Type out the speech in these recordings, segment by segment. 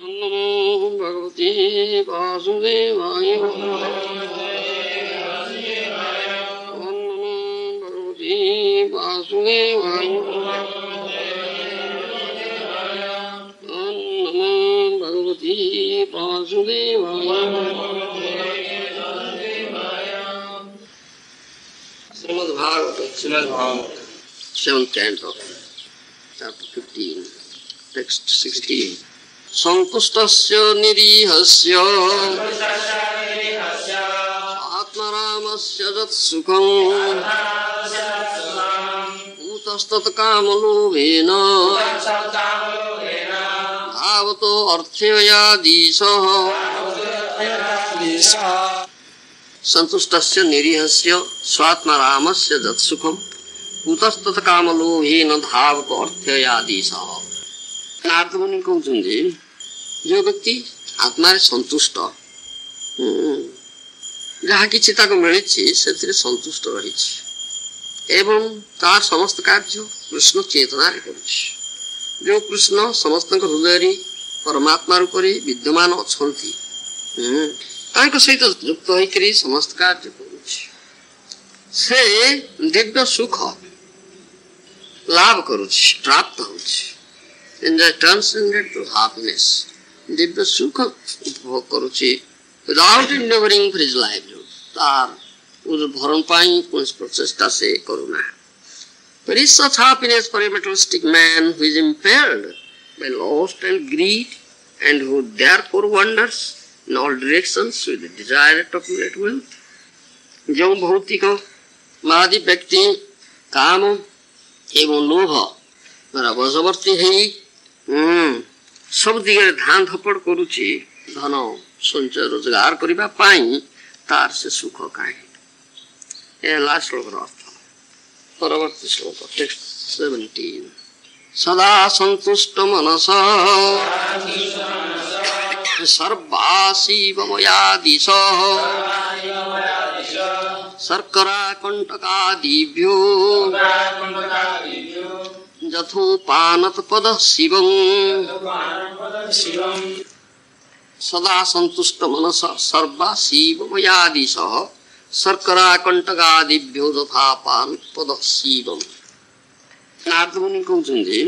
नमो भगवते वासुदेवाय। ओम नमो भगवते वासुदेवाय। ओम नमो भगवते वासुदेवाय। Shrimad Bhagavat 7th canto, chapter 15, text 16. संतुष्टस्य निरीहस्य आत्मरामस्य यत्सुखं कूतस्तत्कामलोभेन धावतो अर्थयाधीशः। संतुष्टस्य निरीहस्य स्वात्मरामस्य यत्सुखं कूतस्तत्कामलोभेन धावतो अर्थयाधीशः। नारद मुनि कहते जो व्यक्ति आत्मा संतुष्ट जहाँ कि मिली से संतुष्ट रही एवं तार समस्त कार्य कृष्ण चेतना जो कृष्ण समस्त हृदय परमात्मा रूप विद्यमान अच्छा सहित युक्त होकर समस्त कार्य से दिव्य सुख लाभ करुच्ची प्राप्त होची enjoy transcended to happiness. Divya सुख उपभोग करुच्ची without endeavoring for his livelihood. तार उस भरण पाई कुछ प्रचेष्टा से करुणा. But is such happiness for a materialistic man who is impaired by lust and greed and who therefore wanders in all directions with the desire to accumulate wealth? जो भौतिक मादि व्यक्ति काम एवं लोभ मेरा वशवर्ती है सब दिगरे ध्यान धपड़ करुची धन संचय रोजगार करिबा पाई तार से सुख काहे ए लास्ट श्लोक अर्थ परवर्ती श्लोक टेक्स्ट 17 सदा संतुष्ट मनसा सर्वासीव मयादिश शर्करा कंटकादिभ्यो यथोपानत पद शिवं सदा संतुष्ट मनस सर्वा शिव मयादिश शर्करा कंटकादिभ्यो यथोपान पद शिवं। नारद मुनि कहते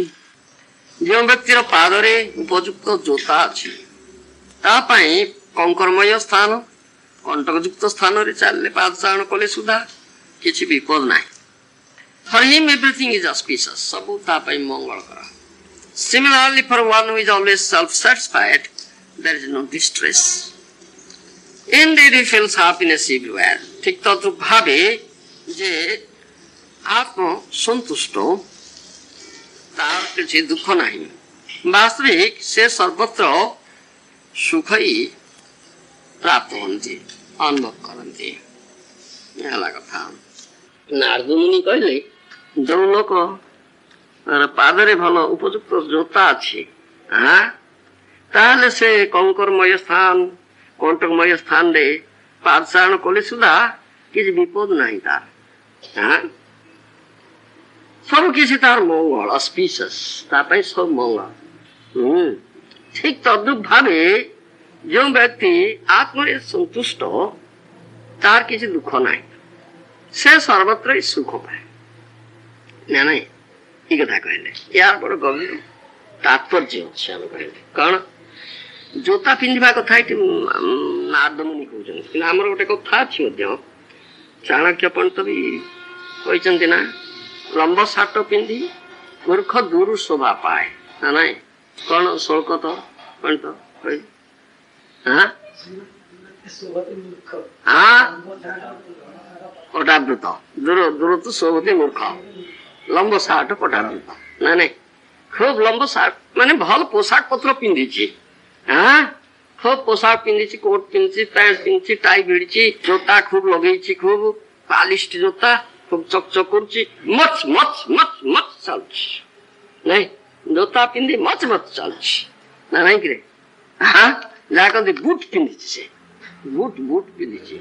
जो व्यक्तिर पादरे उपयुक्त जोता अच्छी कंकरमय स्थान कंटकयुक्त स्थान चलने पादचारण कले सुधा किसी विपद ना। For him everything is auspicious. Sabu tapai mangalkara. Similarly, for one who is always self-satisfied, there is no distress. Indeed, he feels happiness everywhere. ठीक तद्रूप भावे जे आत्म संतुष्ट तार किसी दुख नहीं वास्तविक से सर्वत्र सुख ही प्राप्त होती अनुभव करती कथा। नारद मुनि कहले जो लोक पादरे भल उपयुक्त जोता अच्छी ताले से कंकरमय स्थान कंटकमय स्थान रे पादचारण कले सुधा किसी विपद नहीं तार सब किसी तार मंगल ऑस्पिशियस तापाई सब मंगल। ठीक तद्रूप भावे जो व्यक्ति आत्म संतुष्ट तार किसी दुख नहीं से सर्वत्र सुख पाए ना नहीं ये कथा कहले यार बड़ गंभीर तात्पर्य अच्छे हम कहले कौन जोता पिंधा कथा नारद मुनि कहते आमर गोटे कथा अच्छी चाणक्य पंडित भी कहते ना लंब साट पिंधि मूर्ख दूर शोभा पाए ना नहीं कौन श्लोक तो पंडित हाँ हाँ पटावृत दूर दूर तो शोभते मूर्ख लंब साट पटावृत ना नहीं खूब लंब साट माने भल पोशाक पत्र पिंधि हाँ खूब पोशाक पिंधि कोट पिंधि पैंट पिंधि टाई भिड़ी जोता खूब लगे खूब पालिश जोता खूब चकचक कर मच मच मच मच चल नहीं जोता पिंधि मच मच चल ना नहीं कि हाँ जहाँ कहते बुट पिंधि से बुट बुट पिंधि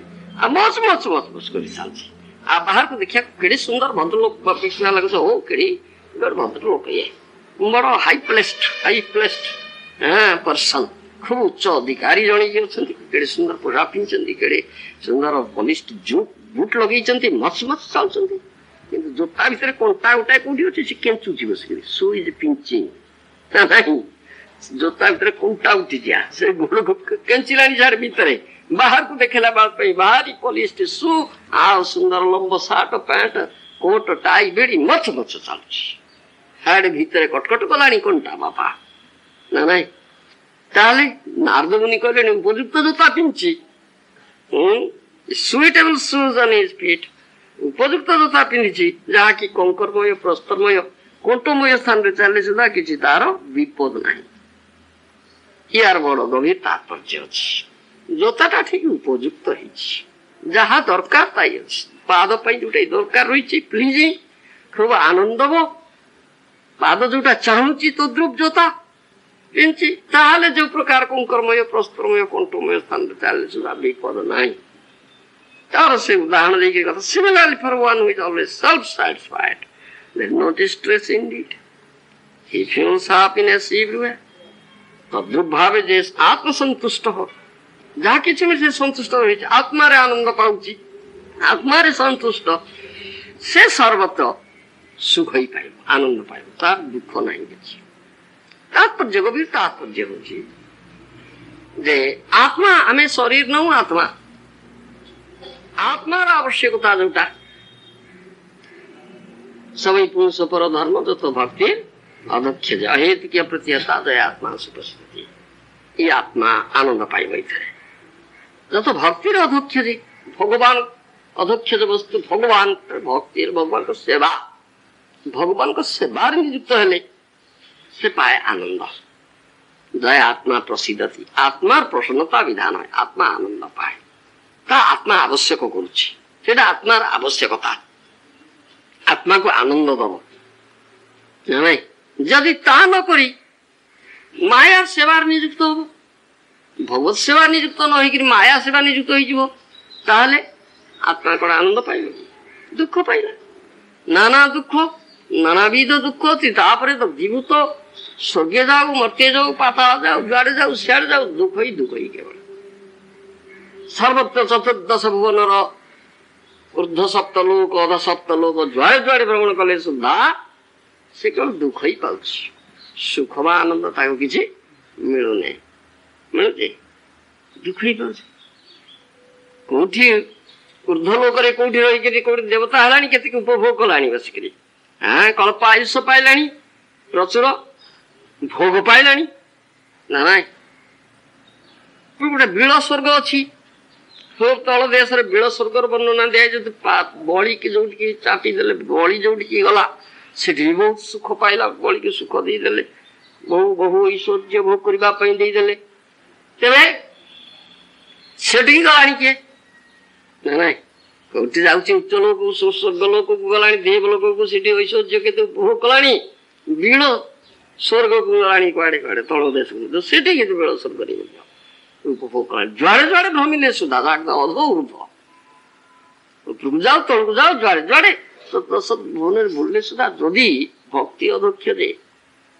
मच मच मच मच कर चलती बाहर को देखिए केड़ी सुंदर भद्रलोक पिछला लगे हो केड़ी भद्रलोक ये बड़ हाई प्लेस्ड पर्सन खूब उच्च अधिकारी जड़े केड़े सुंदर पोषाक पिंधि केड़े सुंदर बलिष्ठ बुट लगे मच मच चलुच्च किंतु जोता भितर कंटा गोटाए कौटी अच्छे सी केचुची बस सो इज पिंचिंग नहीं जोता भितर कंटा उठी से गोड़ को केंचिला झाड़ भितर बाहर को देखला बाहरी पॉलिश शू आ सुंदर लंब सार्ट पैंट कोट टाई बेड़ी मच मच चलुच्च हाड़ भितर कटकट गलानी कंटा बापा ना नहीं ताले नारद मुनि कहले उपयुक्त जोता पिंधि suitable shoes on his feet उपयुक्त जोता पिंधि जहाँकि कंकरमय प्रस्तरमय कंटमय स्थान रे चले सुधा किछि तार विपद नहीं यार बड़ गभीर तात्पर्य अछि जोताटा ठीक उपयुक्त होइछि जहाँ दरकार ताई अछि पाद पई जोटा दरकार रहिछि प्लीजिंग खूब आनंदव पाद जोटा चाहूछि तो द्रुप जोता पिंधि ताहले जो प्रकार कंकरमय प्रस्तरमय कंटमय स्थान रे चले सुधा विपद नहीं तार से उदाहरण देके कथा similarly for one who is always self satisfied there is no distress indeed he feels happiness everywhere तद्रुप भावे जे आत्म संतुष्ट हो जहाँ किसी में से संतुष्ट रही आत्मा रे आनंद पाउची आत्मा रे संतुष्ट से सर्वत्र सुख ही पाइब आनंद पाइब तार दुख नहीं किछि तात्पर्य गभीर तात्पर्य होची जे आत्मा हमें शरीर न आत्मा आत्मार आवश्यकता जोटा सबै पुरुष पर धर्म जो तो भक्ति अध्यक्ष अहेतु की प्रतिहता जय आत्मा सुपस्थिति ये आत्मा आनंद पाइब जो तो भक्तिर अध्यक्ष जी भगवान अध्यक्ष वस्तु भगवान भक्ति भगवान को सेवा भगवान को सेवा नियुक्त हेले से पाए आनंद जय आत्मा प्रसिद्धति आत्मार प्रसन्नता विधान है आत्मा आनंद पाए ता आत्मा आवश्यक करुच्ची आत्मार आवश्यकता आत्मा को आनंद दब नहीं जदि ता न करी माया सेवार नियुक्त हम भगवत सेवा नियुक्त न हो माया सेवा नियुक्त हो ताहले आत्मा कौन आनंद पाइब दुख पाइला नाना दुख नानाविध दुख अच्छी तापर तो जीवित स्वर्ग जाऊ मर्त्य जाऊ पाताल जाऊ जुआड़े जाऊ सियाड़े जाऊ दुख ही केवल सर्वत्र चतुर्दश भुवन ऊर्ध सप्तलोक अध सप्तलोक जुआड़े जुआड़े भ्रमण कले सुधा से केवल दुख ही पाउछ सुख बा आनंद ताको किछि मिलुने मिलुचे दुख ही पाउछ कोठी ऊर्ध लोक रे कोठी रही के कोठी देवता हलानी केते उपभोग कलानी बसिकरी हां कल्प आयुष पाइलानी प्रचुर भोग पाइलानी ना नाई गोटे बिल स्वर्ग अच्छी खूब तल देश बिल स्वर्ग वर्णना दिए जो बड़ी की जो चापी देले बड़ी जो गला से बहुत सुख पाइला बड़ी की सुख देदेले बहु बहु ऐश्वर्य भोग करने देदेले तेरे से गलानी किए ना नाई कौटी जाऊँगी उच्च लोक स्वर्ग लोक को गला देव लोक को ऐश्वर्य के भोग कलानी बिल स्वर्ग को गलानी कुआड़े कुआड़े तल देश को से बिल स्वर्ग उपभोग कर जुआड़े जुआड़े भ्रमिले सुधा ऊपर जाओ तल को जाओ जुआड़े जुआड़े तो प्रसाद भुवन बुलले सुधा जदि भक्ति अध्यक्ष दे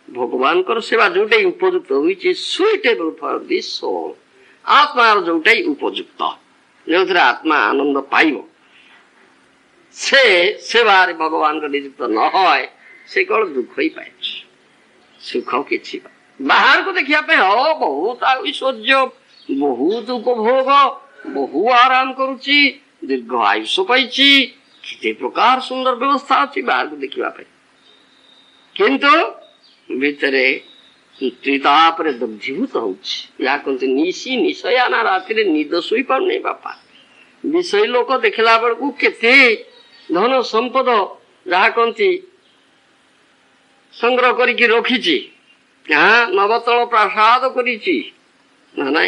भगवान कर सेवा जोटा उपयुक्त हुई सुइटेबल फॉर दिस सोल आत्मा जोटा उपयुक्त जो आत्मा आनंद पाइब से सेवा भगवान को नियुक्त न होय से कौन दुख ही पाए सुख कि बाहर को देखिया हो बहुत ऐश्वर्य बहुत उपभोग बहु आराम करुची दीर्घ आयुष पाइची किते प्रकार सुंदर व्यवस्था अच्छी बाहर को देखिया किंतु भितरे त्रितापर दग्धीभूत होउची या कहते निशी निशयाना राति निद शुई पाने बापा विषय लोक देखला बेलू केते धन संपद जहा कहती संग्रह करके रखी हाँ नवतल प्रसाद करी ना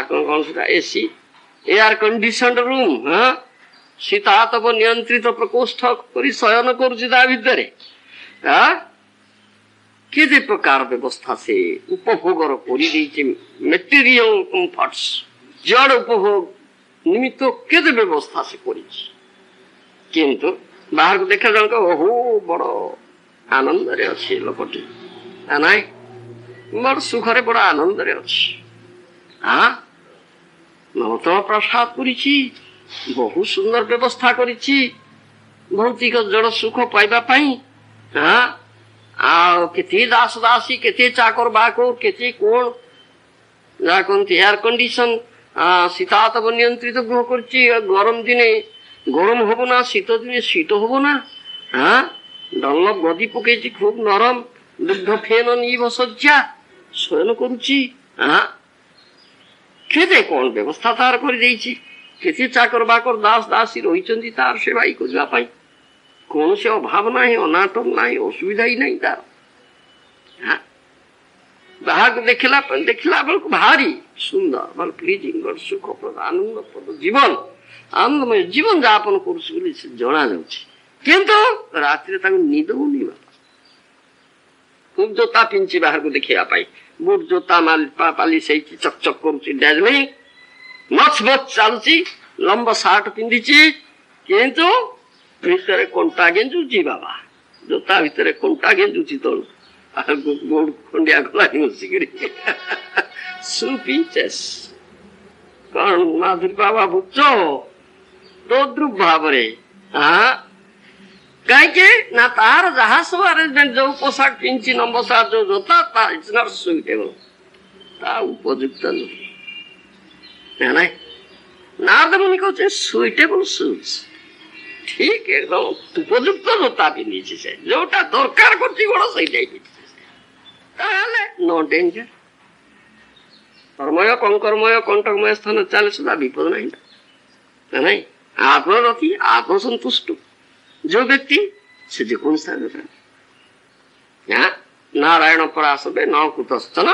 कौन सा एसी एयर कंडीशन रूम हाँ शीतातप नियंत्रित प्रकोष्ठ कर शयन कर के प्रकार व्यवस्था से उपभोग मेटेरियल कंफर्ट्स जड़ उपभोग निमित्त के व्यवस्था से किंतु बाहर को देखा जन ओहो बड़ आनंद रे अच्छे लोकटी ना बड़ सुखरे बड़ आनंद हाँ नवतम प्रसाद करिछि बहुत सुंदर व्यवस्था करिछि भौतिक जड़ सुख पाइबा पाई हाँ आ केते दास दासी केते चाकर बाकर केते कोण जा कहते एयर कंडीशन शीतातप नियंत्रित गृह करछि गरम दिने गरम हबो ना शीत दिने शीत हबो ना हाँ डनलप गदी पकेछि खूब नरम दुग्ध फेन नीव सज्जा शयन करुछि हाँ केते कोन व्यवस्था तार कर देछि केते चाकर बाकर दास दासी रहिचंती तार सेवाई करबा पाई कौन से अभाव ना अनाटन ना असुविधा ही नहीं तार हाँ बाहर देखला बेलू भारी सुंदर भल प्लीजिंग सुखप्रद आनंदप्रद जीवन आनंदमय जीवन यापन कर जना किंतु रात निद होनी बापा खूब जोता पिंची बाहर को देखा बुट जोता पाली से चकचक कर मच मच चलुची लंबा सार्ट पिंधि किंतु भितर कंटा गेंजुची बाबा जोता भितर कंटा गेंजुची तलू गोड़ खंडिया गला बसिक सुपीचेस कौन माधुरी बाबा बुझ तद्रुप भाव हाँ कहीं ना तार जहाँ सब अरेंजमेंट जो पोशाक पिंची नंबर सार जो जोता इट्स नॉट सुइटेबल ता उपयुक्त नहीं ना नारद मुनि कहते सुइटेबल शूज ठीक एकदम उपयुक्त जोता पिंधि से जोटा दरकार करछि गोड़ सही नो डेंजर कर्मय कंकर्मय कंटकमय स्थान चले सुधा विपद नहीं नहीं आत्मरथी आत्मसंतुष्ट जो व्यक्ति से जो स्थान नारायण पराशवे न कुतश्चन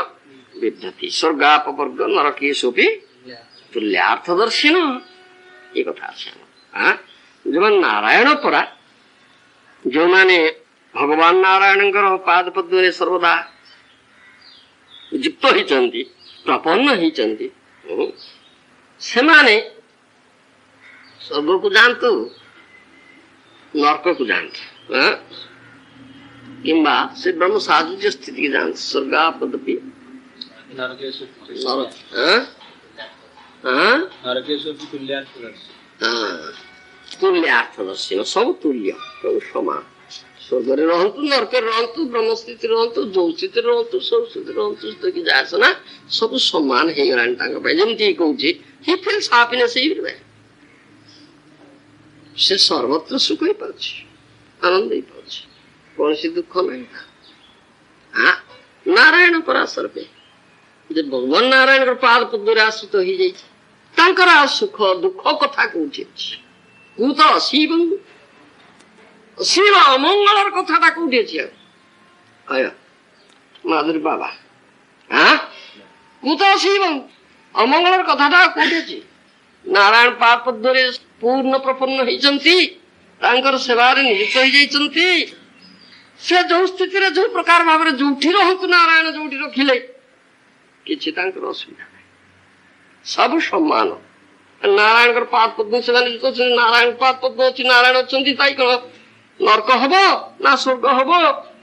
विद्यति स्वर्गापवर्ग नरके सोपि तुल्यार्थदर्शिन ये कथा अच्छा जो नारायण परा जो माने भगवान नारायण पाद पद्म सर्वदा युक्त होती प्रपन्न होती से स्वर्ग को जानतु नरक को जानतु किंबा से ब्रह्म साजुज्य स्थिति की जानतु स्वर्गापदपि तुल्यार्थदर्शी सब तुल्य सब समान स्वर्ग रहतु नरक रहतु ब्रह्म स्थिति रहतु जो स्थिति रहतु सब स्थिति रहतु स्थिति जाए ना सब समान हो गलानी जमी कहूँ ही फिल्स हैप्पीनेस से सर्वत्र सुख ही पाउछ आनंद ही पाउछ कौन सी दुख नहीं हाँ नारायण पराशर पे जब भगवान नारायण पाद पद्म आश्रित हो जाए सुख दुख कथा कौटी कूत शिव शिव अमंगल कथा कौटी अच्छे माधुरी बाबा हाँ कूत शिव अमंगल कथा कौटी अच्छे नारायण पाद पद्म पूर्ण प्रपन्न होती सेवा नियुक्त होती से जो स्थिति जो प्रकार भाव जो नारायण जो रखिले किसी असुविधा नहीं सब सम्मान नारायण पाद पद्म से नारायण पाद पद्म अच्छी नारायण अच्छा कौन नरक हम ना स्वर्ग हम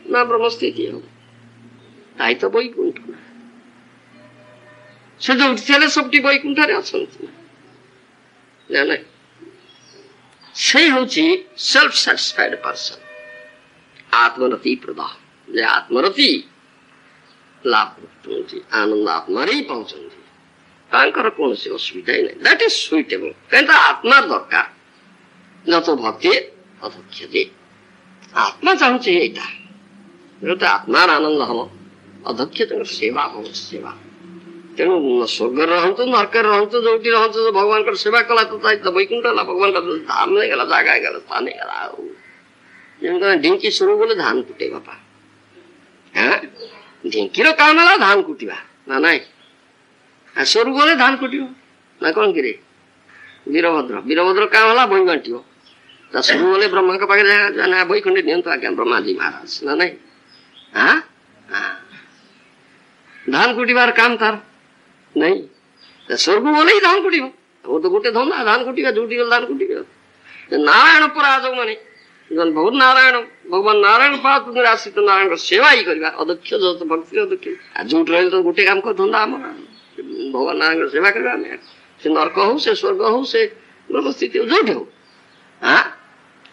ना ब्रह्म स्थिति हम ताई तो बैकुंठ से जो सबटी बैकुंठ अच्छा जाना से होची सेल्फ सैटिस्फाइड पर्सन आत्मरति प्रदान जे आत्मरति लाभ करते आनंद आत्मा रे पाउछन्ति कौन से असुविधा ही नहीं दैट इज सुइटेबल कहीं आत्मा दरकार न तो भक्ति अध्यक्ष आत्मा चाहूचे यहाँ आत्मा आनंद हम अध्यक्ष सेवा बहुत सेवा तेणु स्वर्ग रहतु नरक रहतु जो रहतु भगवान सेवा कला तो वैकुंठ है भगवान का धाम नहीं गला जगह गला स्थान नहीं गला ढिंकी शुरू बोले धान कुटे बापा हाँ ढिंकी काम है धान कुटा ना ना शुरू बोले धान कुट ना कौन कि वीरभद्र वीरभद्र काम है बही बांट शुरू बोले ब्रह्मा के पाखे जाना वैकुंठ दिंतु आज्ञा ब्रह्मा जी महाराज ना नहीं हाँ धान कुटार काम तार नहीं स्वर्ग बोले ही धान कुट वो तो गोटे धंदा धान कुटा जोटी गल धान कुट नारायण परा जो माने भगवान नारायण पाद आश्रित नारायण सेवा ही करवा अध्यक्ष भक्ति अध्यक्ष जो तो गोटे काम कर धंदा आम भगवान नारायण सेवा करवा से नरक हो से स्वर्ग हो से ब्रह्मस्थिति हो जो हो हाँ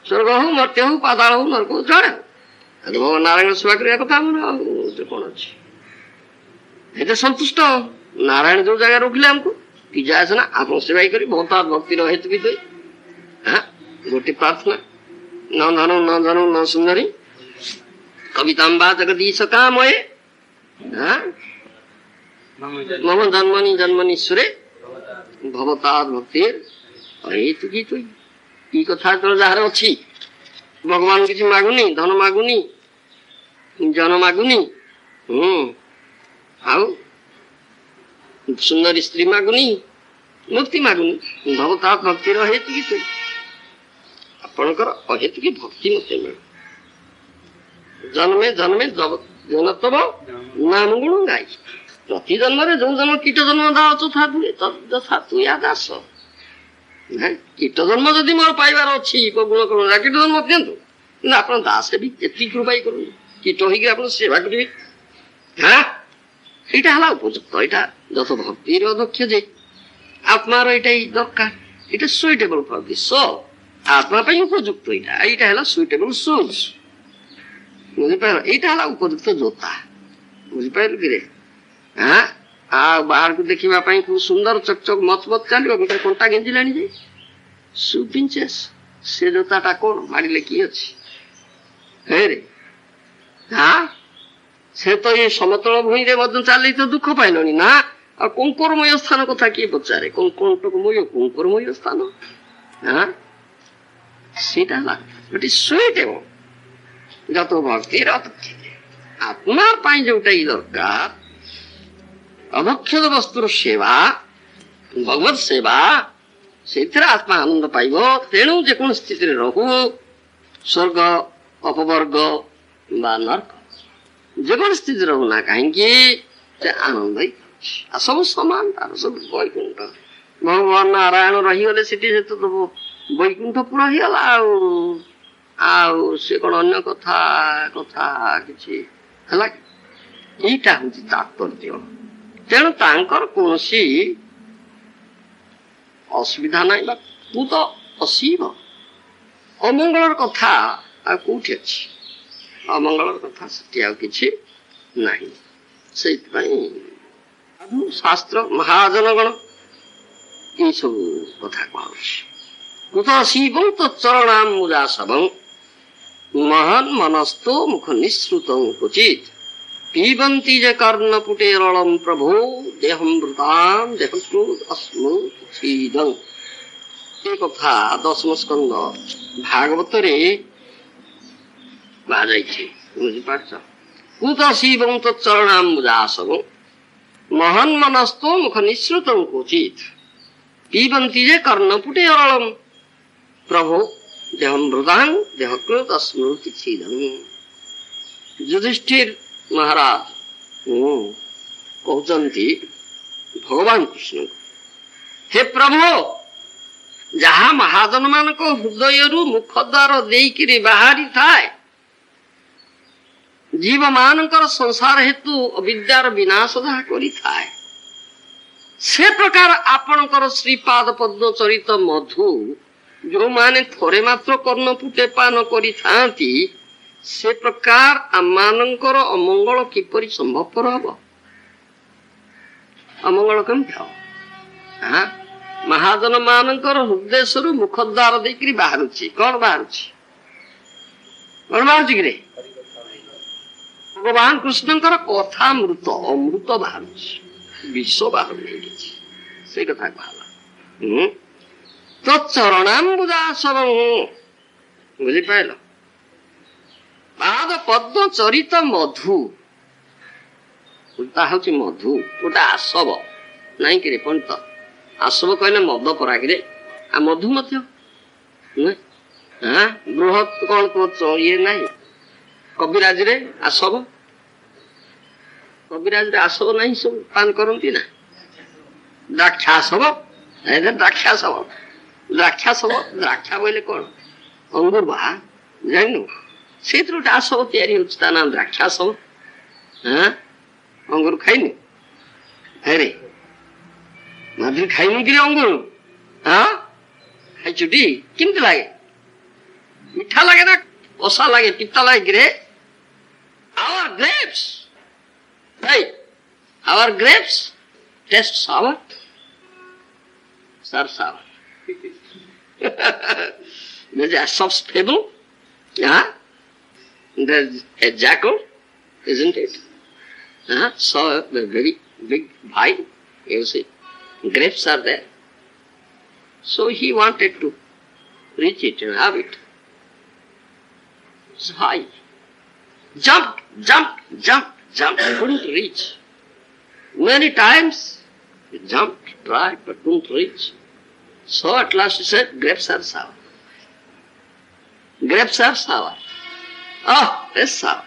स्वर्ग हो मर्त्य हो पाताल हो नरक हो जड़े हो भगवान नारायण सेवा करवा कथा कौन अच्छे संतुष्ट नारायण जो जगह रोकले हमको कि जाए ना आप सेवा ही करी बहुत भक्ति हेतु भी तो हाँ गोटे प्रार्थना न धनु न धनु न सुंदरी कवितांबा जगदीश कामये मम जन्मनि जन्मनीश्वरे भवतात् भक्तिर हेतु की तो ई कथा तो जार अच्छी भगवान किसी मागुनी धन मागुनी जन मागुनी आउ सुंदरी स्त्री मागुनी मुक्ति मागुनी भवतात् भक्तिर हेतु की तो आपणकर अहेतु की भक्ति मत मिल जन्मे जन्मे जनतम नाम गुण गाई प्रति जन्म जो जन्म कीट जन्म दाथा तू या दास कीट जन्म जदि मोर पाइबार अच्छी गुण करुणा कीट जन्म दिंतु कि आप दास भी एति कृपा करूँ कीट हो सेवा करेंगे हाँ यहाँ है उपयुक्त यहाँ जत भक्ति अध्यक्ष जे आत्मार यहाँ दरकार ये सुइटेबल फर दिस सोल आत्मा उपयुक्त यहाँ है सुइटेबल शूज बुझिपार यहाँ है उपयुक्त जोता बुझिपार कि हाँ बाहर को देखा खूब सुंदर चकचक मत मत चलो गोटे कंटा गेंजी लाणी जाए शू पिंचेस से जोताटा कौन मारे किए अच्छे रे हाँ से तो ये समतल भूमि चल तो दुख पाइलनी ना आ कंकरमय स्थान कथा किए पचारे कंकटकमय कंकरमय स्थान हाँ सुइटेबल जत भक्ति आत्मा जोटा दरकार अभक्षद वस्तुर सेवा भगवत सेवा से आत्मा आनंद पाइब तेणु जेको स्थिति रहू स्वर्ग अपवर्ग बा नरक जेको स्थिति रहू ना कहीं आनंद ही सब सामान तार सब वैकुंठ भगवान नारायण रहीगले से तो वैकुंठ पूरा ही से कौन अन्य कथा कथा किसी यहाँ हूँ तात्पर्य तेणु तांकर कौन असुविधा ना तू तो असीब अमंगल कथा कौटी अच्छी अमंगल कथा से नहीं से शास्त्र महाजनगण ये सब कथा कह कुत शिवं तच्चरणाम मुदासवं महन मनस्तो मुख निःसृत क्वचित् पीबन्ति च कर्णपुटेरलं प्रभो देहं वृतां देहकृत अस्मृच्छीदं ये कथा 10 स्कंद भागवत रे बाजाइछे बुझिपारछ कुत शिवं तच्चरणाम मुदासवं महन मनस्तो मुख निःसृत क्वचित् पीबन्ति च कर्णपुटेरलं प्रभो देहं मृदांग देहकृत स्मृति छीदं युधिष्ठिर महाराज कहते भगवान कृष्ण हे प्रभु जहाँ महाजन मान हृदय मुख द्वार देकी बाहरी थाए जीव मानकर संसार हेतु अविद्यार विनाश जहाँ करी थाए से प्रकार आपणकर श्रीपाद पद्म चरित मधु जो माने थोड़े मात्र कर्ण पुटे पान करी थांती से प्रकार आमानंकर अमंगल किपरि संभवपर हब अमंगल केमति हब हाँ महाजन मानंकर हृदय मुख द्वार देकरी बाहरुछि कौन बाहरुछि कौन बाहरुछि कि रे भगवान कृष्णंकर कथा अमृत अमृत बाहरुछि विष बाहर नहीं किछि से कथा कहला तो चरणाम्बुदासवं बुझिपाइल पाद पद्म चरित मधु हूँ मधु गोटा आसव नाई कि पंडित आसव कहले मद परा कि आ मधु मध्य बृहत कौन ये नहीं कविराज रे आसव कविराज रे आसव नहीं सब पान करती ना द्राक्षासव द्राक्षासव द्राक्षा सब द्राक्षा बोले कौन अंगूर बा ଜାଣିନୁ ସେଇଥିରୁ ଗୋଟେ ଆସବ ତିଆରି ହଉଛି ତା ନାଁ ଦ୍ରାକ୍ଷା ଆସବ। ଅଙ୍ଗୁର ଖାଇନୁ? ଆରେ ମାଧୁରୀ ଖାଇନୁ କିରେ ଅଙ୍ଗୁର? ଖାଇଛୁଟି? କେମିତି ଲାଗେ? ମିଠା ଲାଗେ ନା କଷା ଲାଗେ, ପିତା ଲାଗେ କିରେ? Our grapes, right? Our grapes taste sour. Sir, sour. There's Aesop's fable. There's a jackal, isn't it? Saw a very big vine. You see, grapes are there. So he wanted to reach it and have it. So high. Jumped, couldn't reach. Many times he jumped, tried, but couldn't reach. So at last he said, grapes are sour. Grapes are sour. Oh, it's sour.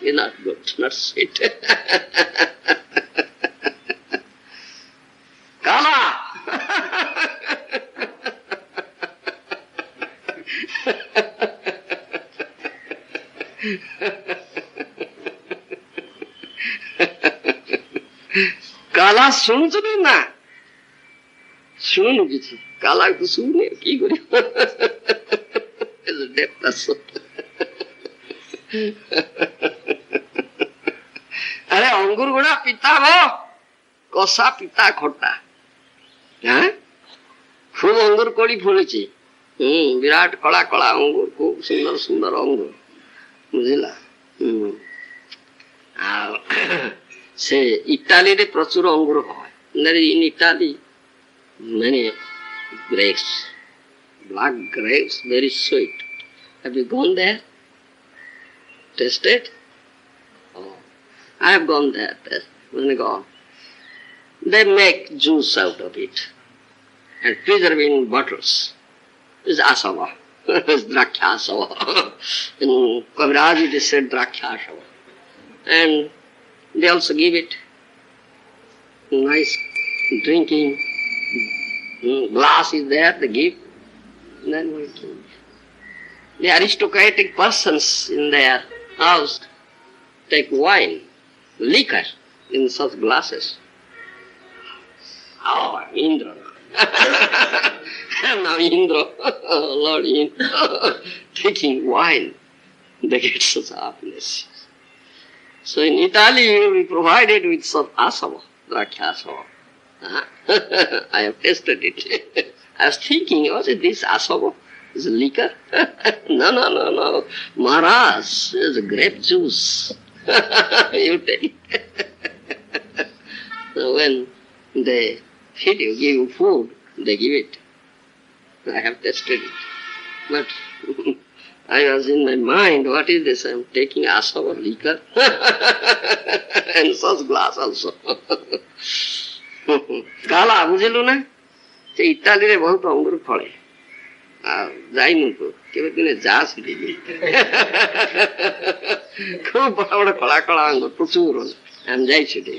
It's not good, not sweet. Kala! কালা শুনুଛୁ না? শুনুনু কিছু? কালা তো শুনে কি করি? আরে অঙ্গুর গুড়া পিতা কষা পিতা খটা। খুব অঙ্গুর কড়ি ফুলেছে। বিরাট কলা কলা অঙ্গুর, খুব সুন্দর সুন্দর অঙ্গুর, বুঝলা? ଆଉ ସେ ଇଟାଲୀରେ ପ୍ରଚୁର ଅଙ୍ଗୁର হয়। In Italy, many grapes, black grapes, very sweet. Have you gone there? Tasted? Oh, I have gone there. When I go, they make juice out of it and preserve in bottles. It's asava. It's draksha asava. In Kaviraj it is said draksha asava. And they also give it nice drinking glass is there, they give. And then we drink. The aristocratic persons in their house take wine, liquor in such glasses. Oh, Indra. Now Indra, Lord Indra, taking wine, they get such happiness. So in Italy you will be provided with some asava, draksha asava. I have tasted it. I was thinking, was it this asava? Is it liquor? No. Maharaj, it's grape juice. You take it. So when they feed you, give you food, they give it. I have tasted it. But I was in my mind, what is this? I am taking asava liquor and such glass also. Kala, ବୁଝିଲୁ ନା? ସେ ଇଟାଲୀରେ ବହୁତ ଅଙ୍ଗୁର ଫଳେ। ଆଉ ଯାଇନୁ ତୁ କେବେ ଦିନେ ଯା ସେଠି, ଖୁବ ବଡ ବଡ କଳା କଳା ଅଙ୍ଗୁର ପ୍ରଚୁର, ଆମେ ଯାଇ ସେଠି।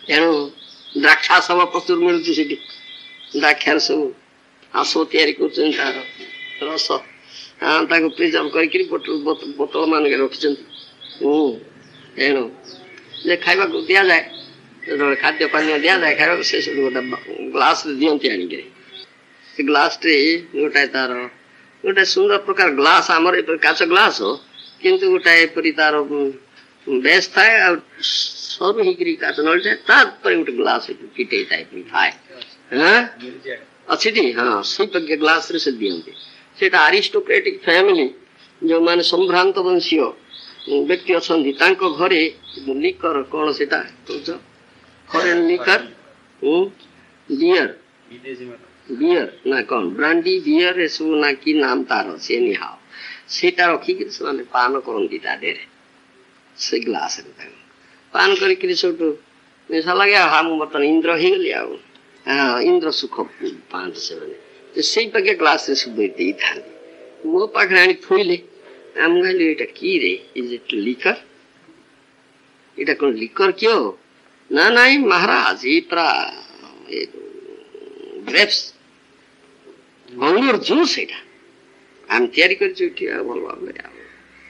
ତେଣୁ ଦ୍ରାକ୍ଷା ସବୁ ପ୍ରଚୁର ମିଳୁଛି ସେଠି। ଦ୍ରାକ୍ଷାର ସବୁ ଆସବ ତିଆରି କରୁଛନ୍ତି, ତାର ରସ ତାକୁ ପ୍ରିଜର୍ଭ କରିକିରି ବୋତଲ ମାନଙ୍କରେ ରଖିଛନ୍ତି। ତେଣୁ ଯେ ଖାଇବାକୁ ଦିଆଯାଏ, ଯେତେବେଳେ ଖାଦ୍ୟ ପାନୀୟ ଦିଆଯାଏ ଖାଇବାକୁ, ସେ ସବୁ ଗୋଟେ ଗ୍ଲାସରେ ଦିଅନ୍ତି ଆଣିକିରି। ସେ ଗ୍ଲାସରେ ଗୋଟାଏ ତାର ଗୋଟେ ସୁନ୍ଦର ପ୍ରକାର ଗ୍ଲାସ, ଆମର ଏପରି କାଚ ଗ୍ଲାସ, କିନ୍ତୁ ଗୋଟାଏ ଏପରି ତାର ବେସ୍ ଥାଏ, ଆଉ ସରୁ ହେଇକିରି କାଚ ନଳିଥାଏ, ତାପରେ ଗୋଟେ ଗ୍ଲାସ ପିଟେଇ ଟାଇପ ଥାଏ। ଅଛିଟି? ହଁ, ସେଇ ପ୍ରକାର ଗ୍ଲାସରେ ସେ ଦିଅନ୍ତି। ସେଇଟା ଆରିଷ୍ଟୋକ୍ରାଟିକ ଫ୍ୟାମିଲି, ଯେଉଁମାନେ ସମ୍ଭ୍ରାନ୍ତ ବଂଶୀୟ ବ୍ୟକ୍ତି ଅଛନ୍ତି, ତାଙ୍କ ଘରେ ଲିକର, କଣ ସେଟା କହୁଛ, ଫରେନ୍ ଲିକର, ବିୟର ନା କଣ, ବ୍ରାଣ୍ଡି ବିୟର, ଏସବୁ ନା କି ନାମ ତାର, ସେ ନିହାଉ ସେଇଟା ରଖିକିରି ସେମାନେ ପାନ କରନ୍ତି ତା ଦେହରେ, ସେ ଗ୍ଲାସରେ ତାଙ୍କୁ ପାନ କରିକିରି ସବୁଠୁ ନିଶା ଲାଗେ। ଆଉ ମୁଁ ବର୍ତ୍ତମାନ ଇନ୍ଦ୍ର ହେଇଗଲି, ଆଉ ଇନ୍ଦ୍ର ସୁଖ ପାଆନ୍ତି ସେମାନେ। ସେଇ ପାଖେ ଗ୍ଲାସରେ ସବୁ ଦେଇଥାନ୍ତି। ମୋ ପାଖରେ ଆଣି ଥୋଇଲେ, ଆମେ କହିଲି ଏଇଟା କି ରେ? Is it liquor? ଏଇଟା କଣ ଲିକର କିଓ? ନା ନାଇଁ ମହାରାଜ, ଏଇ ପୁରା ଗ୍ରେପ୍ସ, ଅଙ୍ଗୁର ଜୁସ୍ ଏଇଟା। ଆମେ ତିଆରି କରିଛୁ ଏଠି ଭଲ ଭାବରେ। ଆଉ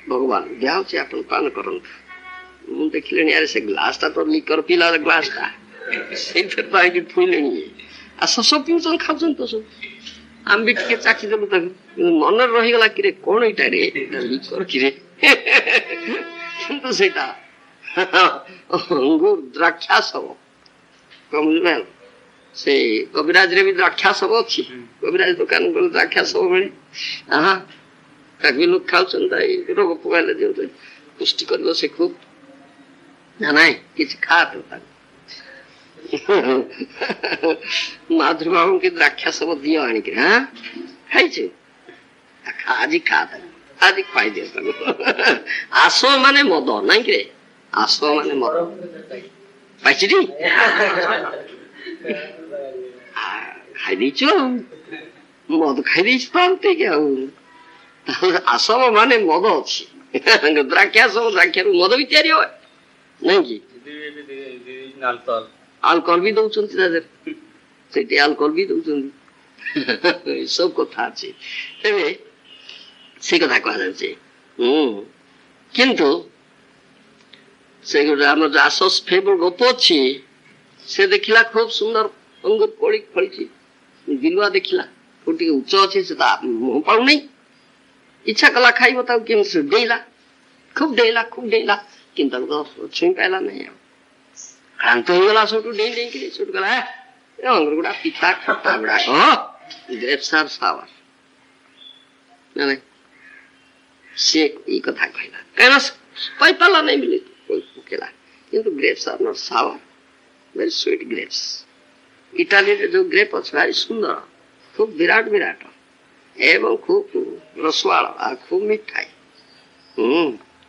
ଭଗବାନ ଦିଆହଉଛି ଆପଣ ପାନ କରନ୍ତୁ। ମୁଁ ଦେଖିଲିଣି ଆରେ ସେ ଗ୍ଲାସଟା ତ ଲିକର ପିଲା ଗ୍ଲାସଟା ସେଇଥିରେ ତ ହେଇକି ଥୋଇଲେଣି। ଆଉ ଶୋଷ ପିଉଛନ୍ତି ଖାଉଛନ୍ତି ତ ସବୁ। ଆମେ ବି ଟିକେ ଚାଖିଦେଲୁ ତାକୁ, ମନରେ ରହିଗଲା କିରେ କଣ ଏଇଟା ରେ ଲିକର କିରେ କିନ୍ତୁ ସେଇଟା ଅଙ୍ଗୁର ଦ୍ରାକ୍ଷା ସବୁ ବୁଝିଲେ। ସେ କବିରାଜରେ ବି ଦ୍ରାକ୍ଷା ସବୁ ଅଛି। କବିରାଜ ଦୋକାନ ଗଲେ ଦ୍ରାକ୍ଷା ସବୁ ମିଳେ। ତାକୁ ବି ଲୋକ ଖାଉଛନ୍ତି। ଏଇ ରୋଗ ପୋଗାଇଲେ ଦିଅନ୍ତୁ ପୁଷ୍ଟି କରିବ ସେ ଖୁବ। ନାଇଁ କିଛି ଖା ତ ତାକୁ ମାଧୁରୀ ବାବୁଙ୍କୁ ଦ୍ରାକ୍ଷା ସବୁ ଦିଅ ଆଣିକି। ଖାଇଛୁ ଆଜି ଖା ତାକୁ, ଆଜି ଖାଇଦିଅ ତାକୁ। ଆସ ମାନେ ମଦ ନାଇଁ କିରେ, ଆସ ମାନେ ମଦ ପାଇଛି ଖାଇଦେଇଛୁ ଆଉ ମଦ ଖାଇଦେଇଛୁ ତ ଆଉ। ଆସବ ମାନେ ମଦ ଅଛି। ଦ୍ରାକ୍ଷା ସବୁ ଦ୍ରାକ୍ଷାରୁ ମଦ ବି ତିଆରି ହୁଏ ନାଇଁ କି। ଆଲକୋହଲ ବି ଦଉଛନ୍ତି ତା ଦେହରେ, ସେଠି ଆଲକୋହଲ ବି ଦଉଛନ୍ତି। ଏସବୁ କଥା ଅଛି। ତେବେ ସେ କଥା କୁହାଯାଉଛି। କିନ୍ତୁ ସେ ଗୋଟେ ଆମର ଆସସ୍ ଫେବର ଗପ ଅଛି। ସେ ଦେଖିଲା ଖୁବ ସୁନ୍ଦର ଅଙ୍ଗୁର କୋଳି ଫଳିଛି। ବିଲୁଆ ଦେଖିଲା କୋଉ ଟିକେ ଉଚ୍ଚ ଅଛି, ସେ ତା ମୁହଁ ପାଉନାହିଁ। ଇଚ୍ଛା କଲା ଖାଇବ, ତାକୁ କେମିତି ଡେଇଲା, ଖୁବ ଡେଇଲା କିନ୍ତୁ ତାକୁ ତ ଛୁଇଁ ପାଇଲା ନାହିଁ। ଆଉ କ୍ଳାନ୍ତ ହେଇଗଲା ସେଠୁ ଡେଇଁ ଡେଇଁକିରି ସେଠୁ ଗଲା ଅଙ୍ଗୁର ଗୁଡା ପିତା ଖଟା ଗୁଡାକ ଗ୍ରେପ୍ସ ଆର୍ ସାୱାର। ସିଏ ଏଇ କଥା କହିଲା କାହିଁକିନା ପାଇପାରିଲା ନାହିଁ ବୋଲି ପକେଇଲା। କିନ୍ତୁ grapes are not sour, very sweet grapes. ଇଟାଲୀରେ ଯୋଉ ଗ୍ରେପ୍ ଅଛି ଭାରି ସୁନ୍ଦର, ଖୁବ ବିରାଟ ଏବଂ ଖୁବ ରସୁଆଳ ଆଉ ଖୁବ ମିଠାଇ।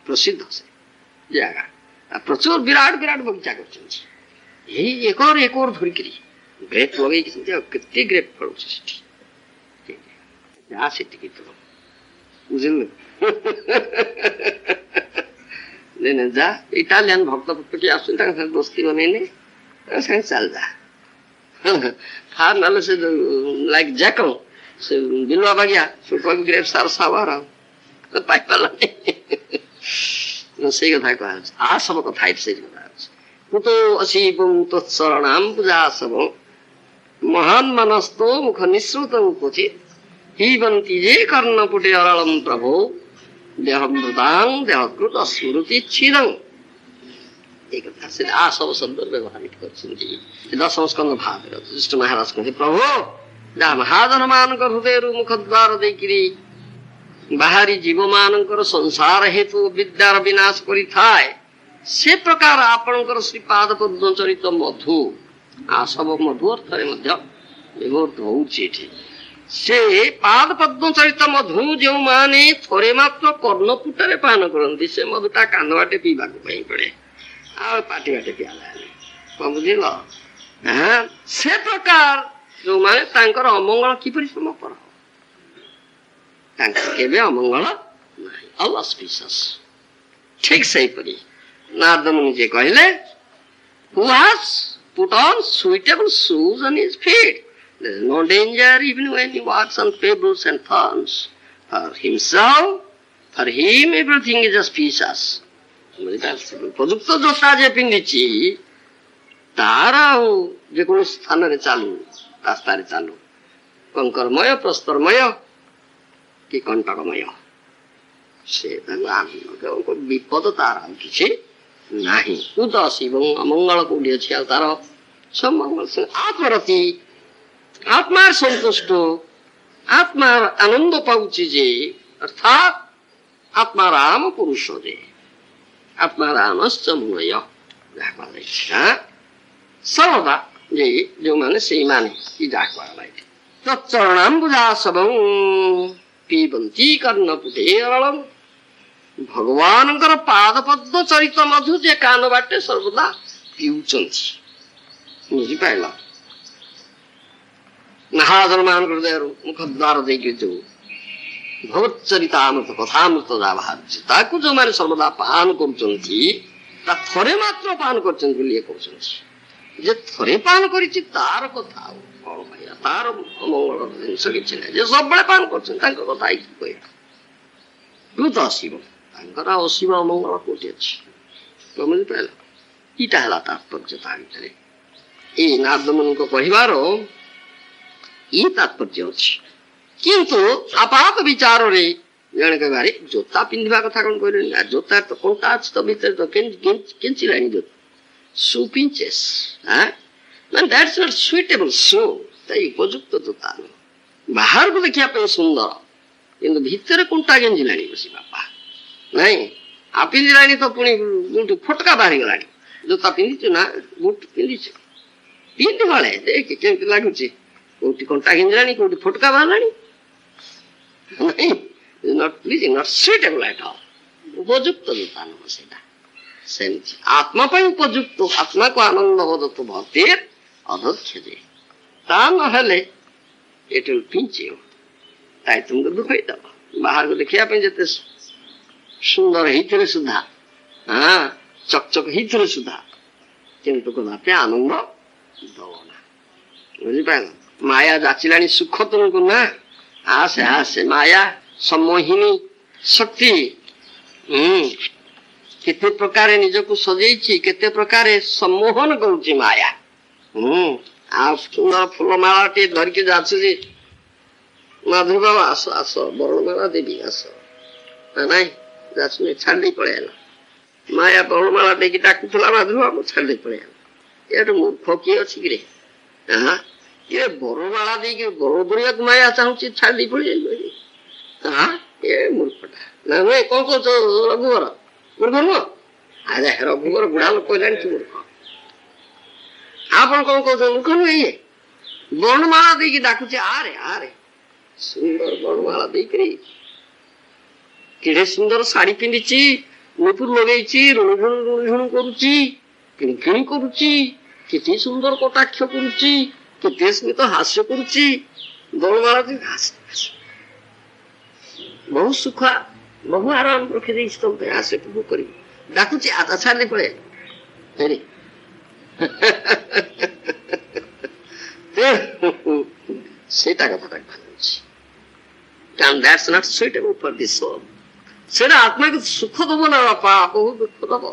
ପ୍ରସିଦ୍ଧ ସେ ଜାଗା। ପ୍ରଚୁର ବିରାଟ ବଗିଚା କରିଛନ୍ତି। ଏଇ ଏକର ଧରିକିରି ଗ୍ରେପ୍ ଲଗେଇଛନ୍ତି। ଆଉ କେତେ ଗ୍ରେପ୍ ଫଳୁଛି ସେଠି, ଯା ସେଠିକି ତ ବୁଝିଲୁ। ଯା ଇଟାଲିଆନ ଭକ୍ତ କିଏ ଆସୁଛନ୍ତି ତାଙ୍କ ସାଙ୍ଗେ ଦୋସ୍ତି ବନେଇଲେ ତାଙ୍କ ସାଙ୍ଗେ ଚାଲ ଯା। ନହେଲେ ସେ ଲାଇକ୍ ଜ୍ୟାକଲ ସେ ବିଲୁଆ ବାଗିଆ ଗ୍ରେପ୍ସ ଆର୍ ସାୱାର ଆଉ ପାଇପାରିଲାନି। ସେଇ କଥା କୁହାଯାଉଛି। ଆ ସବୁ କଥା ସେଇ କଥା ଅଛି। କୁତ ଅଶୀବଂ ତତ୍ସରଣାମ ପୂଜା ସବ ମହାନ ମାନସ୍ତୋ ମୁଖ ନିଃସୃତଂ କ୍ୱଚିତ୍ ହିବନ୍ତି ଯେ କର୍ଣ୍ଣପୁଟେ ଅରଳଂ ପ୍ରଭୋ ଦେହଂ ମୃତାଂ ଦେହକୃତ ସ୍ମୃତି ଛିଦଂ। এই কথা সে আসব শব্দ ব্যবহার করছেন। দশম স্কন্ধ ভাবে যুধিষ্ঠ মহারাজ কহে প্রভু যা মহাজন ମାନଙ୍କ ହୃଦୟରୁ ମୁଖ ଦ୍ୱାର ଦେଇକିରି ବାହାରି ଜୀବ ମାନଙ୍କର ସଂସାର ହେତୁ ବିଦ୍ୟାର ବିନାଶ କରିଥାଏ, ସେ ପ୍ରକାର ଆପଣଙ୍କର ଶ୍ରୀପାଦ ପଦ୍ମ ଚରିତ ମଧୁ ଆସବ ମଧୁ ଅର୍ଥରେ ମଧ୍ୟ ବ୍ୟବହୃତ ହଉଛି ଏଠି। ସେ ପାଦ ପଦ୍ମ ଚରିତ ମଧୁ ଯେଉଁମାନେ ଥରେ ମାତ୍ର କର୍ଣ୍ଣପୁଟରେ ପାନ କରନ୍ତି, ସେ ମଧୁଟା କାନ ବାଟେ ପିଇବାକୁ ପାଇଁ ପଡେ, ଆଉ ପାଟି ବାଟେ ପିଆଲାନି। କଣ ବୁଝିଲ? ସେ ପ୍ରକାର ଯୋଉମାନେ ତାଙ୍କର ଅମଙ୍ଗଳ କିପରି ସମାପନ ହବ, ତାଙ୍କର କେବେ ଅମଙ୍ଗଳ ନାହିଁ, ଅଲସ୍ପିସିୟସ୍। ଠିକ ସେଇପରି ନାରଦ ମୁନି ଯେ କହିଲେ who has put on suitable shoes on his feet, there is no danger even when he walks on pebbles and thorns. For himself, for him everything is auspicious. ଉପଯୁକ୍ତ ଜୋତା ଯେ ପିନ୍ଧିଛି ତାର ଆଉ ଯେକୌଣସି ସ୍ଥାନରେ ଚାଲୁ, ରାସ୍ତାରେ ଚାଲୁ, କଙ୍କରମୟ ପ୍ରସ୍ତରମୟ କି କଣ୍ଟକମୟ, ସେ ତାକୁ ବିପଦ ତାର ଆଉ କିଛି ନାହିଁ। ଉଦାସୀ ଏବଂ ଅମଙ୍ଗଳ କୋଉଠି ଅଛି ଆଉ ତାର ସମଙ୍ଗଳ। ଆତ୍ମରତି ଆତ୍ମାର ସନ୍ତୁଷ୍ଟ, ଆତ୍ମାର ଆନନ୍ଦ ପାଉଛି ଯେ, ଅର୍ଥାତ ଆତ୍ମାରାମ ପୁରୁଷ ଯେ, ଆତ୍ମାରାମଶ୍ଚ ମୁନୟ ଯାହା କୁହାଯାଇଛି। ସର୍ବଦା ଯେ ଯୋଉମାନେ ସେଇମାନେ ଯାହା କୁହାଯାଇଛି ତଚ୍ଚରଣାମ୍ବୁଜାସବଂ ପିବନ୍ତି କର୍ଣ୍ଣପୁଟେ ଅରଳଂ। ଭଗବାନଙ୍କର ପାଦ ପଦ୍ମ ଚରିତ ମଧୁ ଯେ କାନ ବାଟେ ସର୍ବଦା ପିଉଛନ୍ତି। ବୁଝିପାରିଲ? ମହାଜନ ମାନଙ୍କ ହୃଦୟରୁ ମୁଖ ଦ୍ୱାର ଦେଇକି ଯୋଉ ଭଗବଚ୍ଚରିତାମୃତ କଥାମୃତ ଯାହା ବାହାରୁଛି, ତାକୁ ଯୋଉମାନେ ସର୍ବଦା ପାନ କରୁଛନ୍ତି, ତା ଥରେ ମାତ୍ର ପାନ କରୁଛନ୍ତି ବୋଲି ଇଏ କହୁଛନ୍ତି। ଯେ ଥରେ ପାନ କରିଛି ତାର କଥା ଆଉ କଣ କହିବା, ତାର ଅମଙ୍ଗଳ ଜିନିଷ କିଛି ନାହିଁ। ଯେ ସବୁବେଳେ ପାନ କରୁଛନ୍ତି ତାଙ୍କ କଥା ହେଇକି କହିବା ବହୁତ ଅଶିବ, ତାଙ୍କର ଅଶିବ ଅମଙ୍ଗଳ କୋଉଠି ଅଛି ବୁଝିପାରିଲ। ଏଇଟା ହେଲା ତାତ୍ପର୍ଯ୍ୟ ତା ଭିତରେ। ଏଇ ନାରଦମୁନିଙ୍କ କହିବାର ଇ ତାତ୍ପର୍ଯ୍ୟ ଅଛି। କିନ୍ତୁ ଆପାତ ବିଚାରରେ ଜଣେ କହିବାରେ ଜୋତା ପିନ୍ଧିବା କଥା କଣ କହିଲେନି? ଜୋତା ତ କଣ୍ଟା ଅଛି ତ ଭିତରେ ତ କେଞ୍ଚିଲାଣି ଜୋତା ସୁ ପିଞ୍ଚେସ୍ ମାନେ ଦ୍ୟାଟ୍ସ ନଟ୍ ସୁଇଟେବଲ୍ ସୁ, ତା ଉପଯୁକ୍ତ ଜୋତା ନୁହଁ। ବାହାରକୁ ଦେଖିବା ପାଇଁ ସୁନ୍ଦର କିନ୍ତୁ ଭିତରେ କଣ୍ଟା ଗେଞ୍ଜିଲାଣି ବସି ବାପା ନାଇଁ। ଆଉ ପିନ୍ଧିଲାଣି ତ ପୁଣି ଫୋଟକା ବାହାରିଗଲାଣି। ଜୋତା ପିନ୍ଧିଛୁ ନା ବୁଟ ପିନ୍ଧିଛୁ, ପିନ୍ଧି ହଳେ ଦେଖ କେମିତି ଲାଗୁଛି, କୋଉଠି କଣ୍ଟା ଗେଞ୍ଜିଲାଣି କୋଉଠି ଫୋଟକା ବାହାରିଲାଣି। ନାଇଁ not pleasing, not suitable at all. ଉପଯୁକ୍ତ ଜୋତା ନୁହଁ ସେଇଟା। ସେମିତି ଆତ୍ମା ପାଇଁ ଉପଯୁକ୍ତ, ଆତ୍ମାକୁ ଆନନ୍ଦ ବୋଧତୁ ଭକ୍ତିର ଅଧ୍ୟକ୍ଷ ଯେ ତା ନହେଲେ it will pinch you, ତାই ତୁମକୁ ଦୁଃଖେଇଦବ। ବାହାରକୁ ଦେଖିବା ପାଇଁ ଯେତେ ସୁନ୍ଦର ହେଇଥିଲେ ସୁଦ୍ଧା, ଚକଚକ ହେଇଥିଲେ ସୁଦ୍ଧା କିନ୍ତୁ କଦାପି ଆନନ୍ଦ ଦବ ନା, ବୁଝିପାରିଲ। ମାୟା ଯାଚିଲାଣି ସୁଖ ତୁମକୁ ନା, ଆସେ ଆସେ ମାୟା ସମ୍ମୋହିନୀ ଶକ୍ତି କେତେ ପ୍ରକାର ନିଜକୁ ସଜେଇଛି, କେତେ ପ୍ରକାର ସମ୍ମୋହନ କରୁଛି ମାୟା। ଆଉ ସୁନ୍ଦର ଫୁଲମାଳା ଟିକେ ଧରିକି ଯାଚୁଛି, ମାଧବ ବାବା ଆସ ଆସ ବରଣମାଳା ଦେବି ଆସ, ନାଇଁ ଯାଚୁନି ଛାଡ଼ି ଦେଇ ପଳେଇଲା। ମାୟା ବରଣମାଳା ଦେଇକି ଡାକୁଥିଲା ମାଧବ ବାବୁ, ଛାଡ଼ି ଦେଇ ପଳେଇଲା। ଏଠୁ ମୂର୍ଖ କିଏ ଅଛି କିରେ? ଇଏ ବରମାଳା ଦେଇକି ବର ଦୁନିଆକୁ ମାୟା ଚାହୁଁଛି, ଛାଡ଼ି ଦେଇ ପଳେଇ ଏ ମୂର୍ଖଟା। ନା ନୁହେଁ କଣ କହୁଛ ରଘୁବର? ମୂର୍ଖ ନୁହଁ? ଆରେ ରଘୁବର ବୁଢା ଲୋକ କହିଲାଣି ତୁ ମୂର୍ଖ। ଆପଣ କଣ କହୁଛ ମୂର୍ଖ ନୁହେଁ? ଇଏ ବରଣମାଳା ଦେଇକି ଡାକୁଛି, ଆରେ ଆରେ ସୁନ୍ଦର ବରଣମାଳା ଦେଇକିରି କେଡେ ସୁନ୍ଦର ଶାଢୀ ପିନ୍ଧିଛି, ନୂପୁର ଲଗେଇଛି, ରୁଣୁଝୁଣୁ ରୁଣୁଝୁଣୁ କରୁଛି, କିଣିକିଣି କରୁଛି, କେତେ ସୁନ୍ଦର କଟାକ୍ଷ କରୁଛି, କେତେ ସ୍ମିତ ହାସ୍ୟ କରୁଛି। ବରଣମାଳା ଦେଇକି ହାସ୍ୟ ବହୁ ସୁଖ ବହୁ ଆରାମ ରଖିଦେଇଛି ତମ ପାଇଁ, ଆସେ ଭୋଗ କରିବି ଡାକୁଛି। ଆଦା ଛାଡ଼ି ପଳେଇ ସେଇଟା କଥାଟା ଭାବୁଛି, କାରଣ that's not suitable for the soul. ସେଇଟା ଆତ୍ମାକୁ ସୁଖ ଦବ ନା ବାପା, ବହୁ ଦୁଃଖ ଦବ।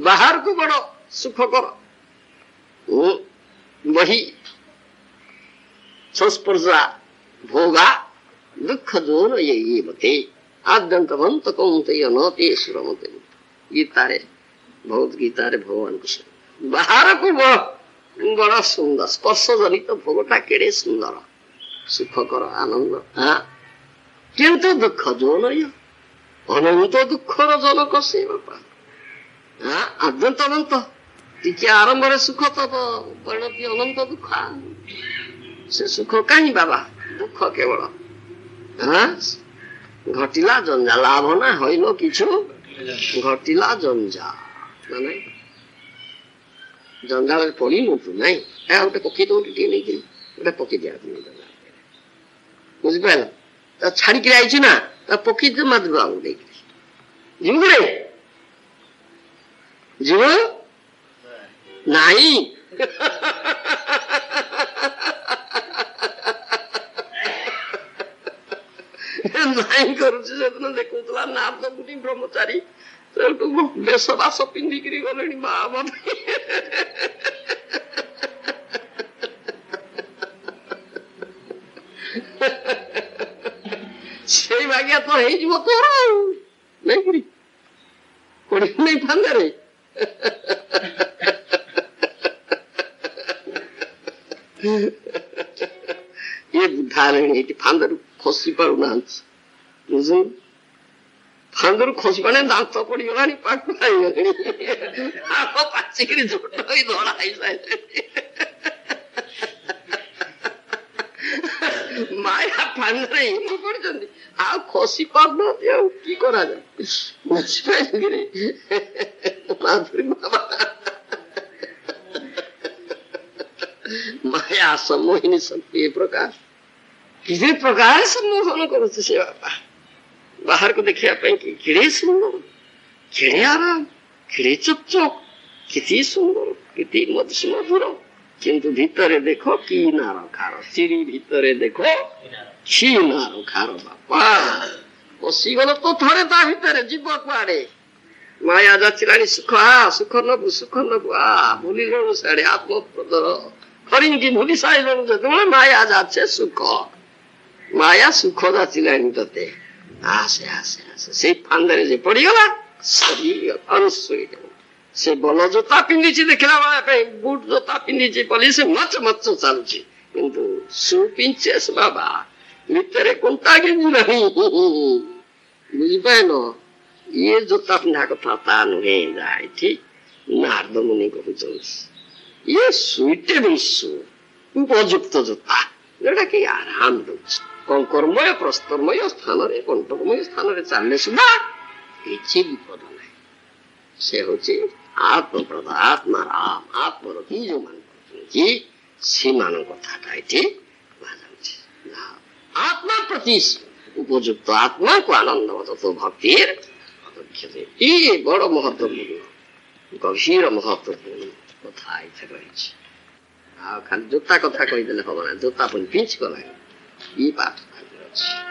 ବାହାରକୁ ବଡ ସୁଖ କର, ବହି ସଂସ୍ପର୍ଶା ଭୋଗା ଦୁଃଖ ଯୋନ ଇଏ ମତେ ଆଦ୍ୟନ୍ତବନ୍ତ କୌନ୍ତେୟ ନତେ ସୁରମତେ। ଗୀତାରେ ବହୁତ ଗୀତାରେ ଭଗବାନ କୃଷ୍ଣ ବାହାରକୁ ବଡ ସୁନ୍ଦର ସ୍ପର୍ଶ ଜନିତ ଭୋଗଟା କେଡେ ସୁନ୍ଦର ସୁଖକର ଆନନ୍ଦ, କିନ୍ତୁ ଦୁଃଖ ଯୋନ ଅନନ୍ତ ଦୁଃଖର ଜନକ ସେ ବାପା। ଆଦ୍ୟନ୍ତବନ୍ତ ଟିକେ ଆରମ୍ଭରେ ସୁଖ ତ ପରିଣତି ଅନନ୍ତ ଦୁଃଖ। ସେ ସୁଖ କାହିଁ ବାବା? ଦୁଃଖ କେବଳ ଘଟିଲା ଜଞ୍ଜା, ଲାଭ ନା হইল কিছু ঘটিলা জঞ্জা, মানে ଜଞ୍ଜାଳରେ ପଡିନୁ ତୁ ନାଇଁ। ଗୋଟେ ପକେଇ ଦଉ ଟିକେ ନେଇକି, ଗୋଟେ ପକେଇ ଦିଆ ବୁଝିପାରିଲ। ତା ଛାଡିକିରି ଆଇଛୁ ନା, ତା ପକେଇ ଦେ ମାଧବ ବାବୁ ଦେଇକିରି ଯିବୁ କିରେ, ଯିବୁ ନାଇଁ। ନାଇଁ କରୁଛି ସେଦିନ ଦେଖୁଥିଲା ନାରଦ ମୁନି ବ୍ରହ୍ମଚାରୀ ବେଶ ବାସ ପିନ୍ଧିକିରି ଗଲେଣି ବାବା। ସେଇ ବାଗିଆ ତ ହେଇଯିବ ତୋର ଆଉ ନାଇକିରି ପଡିବ ନାଇଁ ଫାନ୍ଦାରେ। ଇଏ ବୁଢା ହେଲେଣି, ଏଇଠି ଫାନ୍ଦାରୁ ଖସି ପାରୁନାହାନ୍ତି, ବୁଝୁନ। ଫାନ୍ଦରୁ ଖସି ପାଣି ଦାନ୍ତ ପଡିଗଲାଣି, ପାଖ ହେଇଗଲାଣି, ଆଗ ପାଚିକିରି ଝୋଟ ହେଇ ଧଳା ହେଇସାରିଲେଣି। ମାୟା ଫାନ୍ଦରେ ଏମିତି ପଡିଛନ୍ତି, ଆଉ ଖସି ପାରୁନାହାନ୍ତି, ଆଉ କି କରାଯାଏ ବୁଝିପାରିଲି ମାଧୁରୀ ବାବା। ମାୟା ସମ୍ମୋହିନୀ ଶକ୍ତି ଏ ପ୍ରକାର କିଛି ପ୍ରକାର ସମ୍ମୋହନ କରୁଛି ସେ ବାପା। ବାହାରକୁ ଦେଖିବା ପାଇଁ କେଡେ ସୁନ୍ଦର, କେଡେ ଆରାମ, କେଡେ ଚକଚକ, କେତେ ସୁନ୍ଦର। କେତେ ମଧୁର, କିନ୍ତୁ ଭିତରେ ଦେଖ କି ନାର ଖାର, ଚିରି ଭିତରେ ଦେଖ କି ନାର ଖାର। ବାପା ପଶିଗଲ ତ ଥରେ ତା ଭିତରେ, ଯିବ କୁଆଡେ? ମାୟା ଯାଚିଲାଣି ସୁଖ, ସୁଖ ନବୁ, ସୁଖ ନବୁ, ଭୁଲିଗଲୁ ସାଡେ ଆତ୍ମପ୍ରଦର ହରିଙ୍କି ଭୁଲି ସାରିଲୁ। ଯେତେବେଳେ ମାୟା ଯାଚେ ସୁଖ, ମାୟା ସୁଖ ଯାଚିଲାଣି ତତେ, ଆସେ ଆସେ ଆସେ। ସେଇ ଫାନ୍ଦରେ ଯେ ପଡିଗଲା ଅନୁଶୋଇତ। ସେ ବଲ ଜୋତା ପିନ୍ଧିଛି ଦେଖିଲା ପାଇଁ, ବୁଟ ଜୋତା ପିନ୍ଧିଛି ବୋଲି ସେ ମଚ ମଚ ଚାଲୁଛି, କିନ୍ତୁ ସୁ ପିଞ୍ଚେସ୍ ବାବା ଭିତରେ କଣ୍ଟା ଗେଞ୍ଜି ନାହିଁ। ବୁଝିପାରିଲ? ଇଏ ଜୋତା ପିନ୍ଧା କଥା ତା ନୁହେଁ। ଯାହା ଏଠି ନାରଦ ମୁନି କହୁଛନ୍ତି ଇଏ ସୁଇଟେବଲ ସୁ, ଉପଯୁକ୍ତ ଜୋତା, ଯୋଉଟା କି ଆରାମ ଦଉଛି। କଙ୍କରମୟ ପ୍ରସ୍ତରମୟ ସ୍ଥାନରେ, କଣ୍ଟକମୟ ସ୍ଥାନରେ ଚାଲିଲେ ସୁଦ୍ଧା କିଛି ବିପଦ ନାହିଁ। ସେ ହଉଛି ଆତ୍ମପ୍ରଦ, ଆତ୍ମାରାମ, ଆତ୍ମରତି ଯୋଉମାନେ କରୁଛନ୍ତି ସେମାନଙ୍କ କଥାଟା ଏଠି କୁହାଯାଉଛି। ଆତ୍ମା ପ୍ରତି ଉପଯୁକ୍ତ, ଆତ୍ମାକୁ ଆନନ୍ଦ ମତ ଭକ୍ତିର ପଦକ୍ଷେପ। ଇଏ ବଡ ମହତ୍ୱପୂର୍ଣ୍ଣ, ଗଭୀର ମହତ୍ୱପୂର୍ଣ୍ଣ କଥା ଏଇଠି ରହିଛି। ଆଉ ଖାଲି ଜୋତା କଥା କହିଦେଲେ ହବ ନା, ଜୋତା ପୁଣି ପିଞ୍ଚ ଗଲାଣି। ଇ ପାଠ ଅଛି।